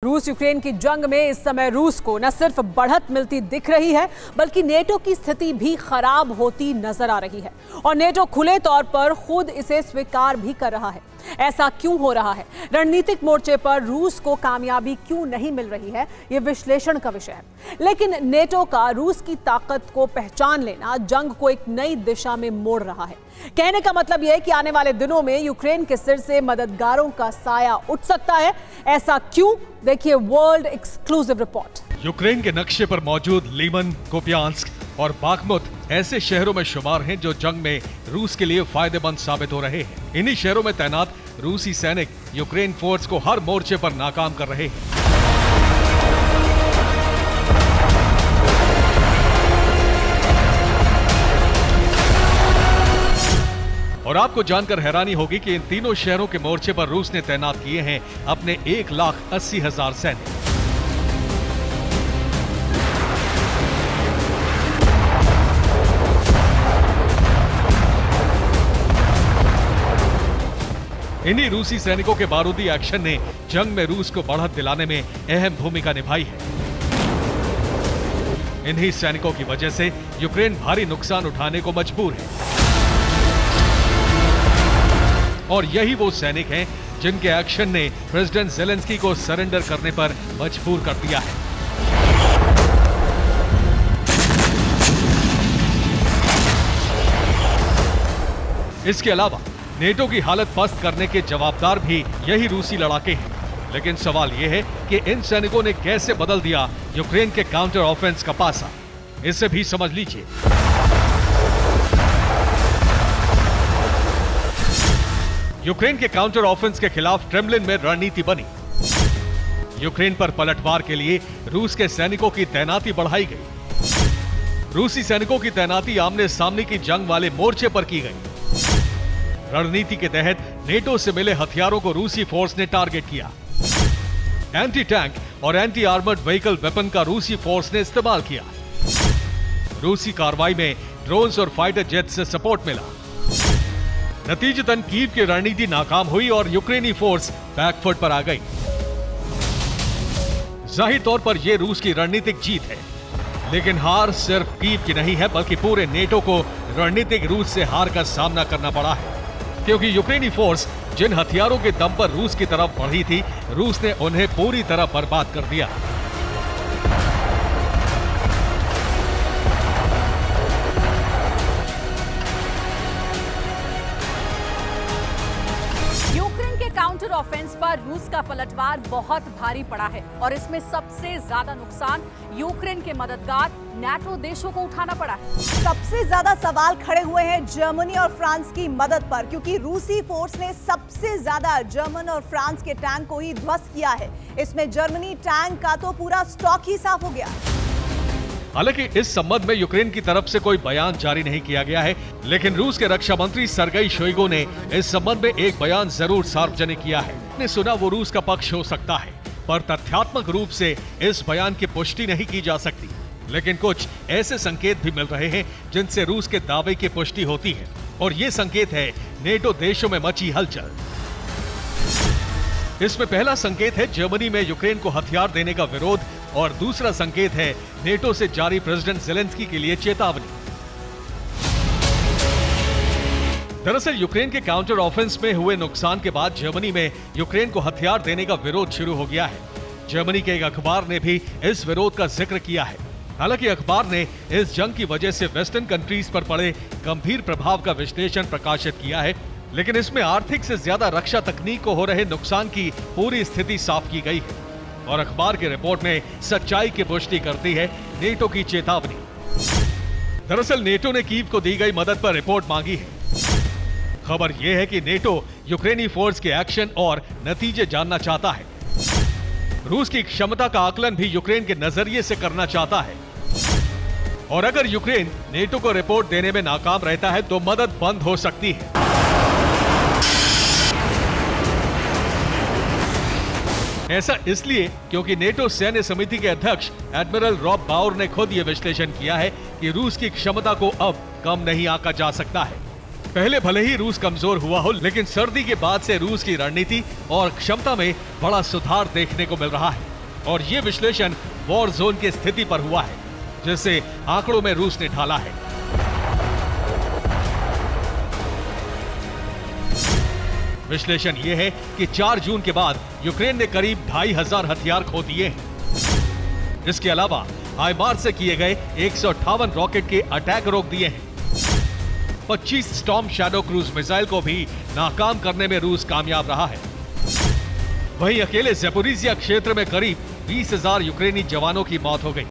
रूस यूक्रेन की जंग में इस समय रूस को न सिर्फ बढ़त मिलती दिख रही है बल्कि नेटो की स्थिति भी खराब होती नजर आ रही है और नेटो खुले तौर पर खुद इसे स्वीकार भी कर रहा है। ऐसा क्यों हो रहा है? रणनीतिक मोर्चे पर रूस को कामयाबी क्यों नहीं मिल रही है? यह विश्लेषण का विषय है। लेकिन नेटो का रूस की ताकत को पहचान लेना जंग को एक नई दिशा में मोड़ रहा है। कहने का मतलब यह है कि आने वाले दिनों में यूक्रेन के सिर से मददगारों का साया उठ सकता है। ऐसा क्यों? देखिए वर्ल्ड एक्सक्लूसिव रिपोर्ट। यूक्रेन के नक्शे पर मौजूद लीमन, कुपियांस्क और बाखमुत ऐसे शहरों में शुमार हैं जो जंग में रूस के लिए फायदेमंद साबित हो रहे हैं। इन्हीं शहरों में तैनात रूसी सैनिक यूक्रेन फोर्स को हर मोर्चे पर नाकाम कर रहे हैं। और आपको जानकर हैरानी होगी कि इन तीनों शहरों के मोर्चे पर रूस ने तैनात किए हैं अपने 1,80,000 सैनिक। इन्हीं रूसी सैनिकों के बारूदी एक्शन ने जंग में रूस को बढ़त दिलाने में अहम भूमिका निभाई है। इन्हीं सैनिकों की वजह से यूक्रेन भारी नुकसान उठाने को मजबूर है और यही वो सैनिक हैं जिनके एक्शन ने प्रेसिडेंट ज़ेलेंस्की को सरेंडर करने पर मजबूर कर दिया है। इसके अलावा नेटो की हालत पस्त करने के जवाबदार भी यही रूसी लड़ाके हैं। लेकिन सवाल यह है कि इन सैनिकों ने कैसे बदल दिया यूक्रेन के काउंटर ऑफेंस का पासा। इसे भी समझ लीजिए। यूक्रेन के काउंटर ऑफेंस के खिलाफ क्रेमलिन में रणनीति बनी। यूक्रेन पर पलटवार के लिए रूस के सैनिकों की तैनाती बढ़ाई गई। रूसी सैनिकों की तैनाती आमने सामने की जंग वाले मोर्चे पर की गई। रणनीति के तहत नेटो से मिले हथियारों को रूसी फोर्स ने टारगेट किया। एंटी टैंक और एंटी आर्मर्ड व्हीकल वेपन का रूसी फोर्स ने इस्तेमाल किया। रूसी कार्रवाई में ड्रोन्स और फाइटर जेट से सपोर्ट मिला। नतीजतन कीव की रणनीति नाकाम हुई और यूक्रेनी फोर्स बैकफुट पर आ गई। जाहिर तौर पर यह रूस की रणनीतिक जीत है, लेकिन हार सिर्फ कीव की नहीं है बल्कि पूरे नेटो को रणनीतिक रूस से हार का सामना करना पड़ा है, क्योंकि यूक्रेनी फोर्स जिन हथियारों के दम पर रूस की तरफ बढ़ी थी, रूस ने उन्हें पूरी तरह बर्बाद कर दिया। काउंटर ऑफेंस पर रूस का पलटवार बहुत भारी पड़ा है और इसमें सबसे ज्यादा नुकसान यूक्रेन के मददगार नाटो देशों को उठाना पड़ा है। सबसे ज्यादा सवाल खड़े हुए हैं जर्मनी और फ्रांस की मदद पर, क्योंकि रूसी फोर्स ने सबसे ज्यादा जर्मन और फ्रांस के टैंक को ही ध्वस्त किया है। इसमें जर्मनी टैंक का तो पूरा स्टॉक ही साफ हो गया। हालांकि इस संबंध में यूक्रेन की तरफ से कोई बयान जारी नहीं किया गया है, लेकिन रूस के रक्षा मंत्री सर्गेई शोइगु ने इस संबंध में एक बयान जरूर सार्वजनिक किया है। ने सुना वो रूस का पक्ष हो सकता है, पर तथ्यात्मक रूप से इस बयान की पुष्टि नहीं की जा सकती। लेकिन कुछ ऐसे संकेत भी मिल रहे हैं जिनसे रूस के दावे की पुष्टि होती है, और ये संकेत है नेटो देशों में मची हलचल। इसमें पहला संकेत है जर्मनी में यूक्रेन को हथियार देने का विरोध और दूसरा संकेत है नेटो से जारी प्रेसिडेंट ज़ेलेंस्की के लिए चेतावनी। दरअसल यूक्रेन के काउंटर ऑफेंस में हुए नुकसान के बाद जर्मनी में यूक्रेन को हथियार देने का विरोध शुरू हो गया है। जर्मनी के एक अखबार ने भी इस विरोध का जिक्र किया है। हालांकि अखबार ने इस जंग की वजह से वेस्टर्न कंट्रीज पर पड़े गंभीर प्रभाव का विश्लेषण प्रकाशित किया है, लेकिन इसमें आर्थिक से ज्यादा रक्षा तकनीक को हो रहे नुकसान की पूरी स्थिति साफ की गई है। और अखबार की रिपोर्ट में सच्चाई की पुष्टि करती है नेटो की चेतावनी। दरअसल नेटो ने कीव को दी गई मदद पर रिपोर्ट मांगी है। खबर यह है कि नेटो यूक्रेनी फोर्स के एक्शन और नतीजे जानना चाहता है। रूस की क्षमता का आकलन भी यूक्रेन के नजरिए से करना चाहता है, और अगर यूक्रेन नेटो को रिपोर्ट देने में नाकाम रहता है तो मदद बंद हो सकती है। ऐसा इसलिए क्योंकि नेटो सैन्य समिति के अध्यक्ष एडमिरल रॉब बाउर ने खुद यह विश्लेषण किया है कि रूस की क्षमता को अब कम नहीं आंका जा सकता है। पहले भले ही रूस कमजोर हुआ हो, लेकिन सर्दी के बाद से रूस की रणनीति और क्षमता में बड़ा सुधार देखने को मिल रहा है। और ये विश्लेषण वॉर जोन की स्थिति पर हुआ है, जिसे आंकड़ों में रूस ने ढाला है। विश्लेषण यह है कि 4 जून के बाद यूक्रेन ने करीब 2500 हथियार खो दिए हैं। इसके अलावा हाइमार्स से किए गए 158 रॉकेट के अटैक रोक दिए हैं। 25 स्टॉर्म शैडो क्रूज मिसाइल को भी नाकाम करने में रूस कामयाब रहा है। वहीं अकेले ज़पोरिज़िया क्षेत्र में करीब 20,000 यूक्रेनी जवानों की मौत हो गई।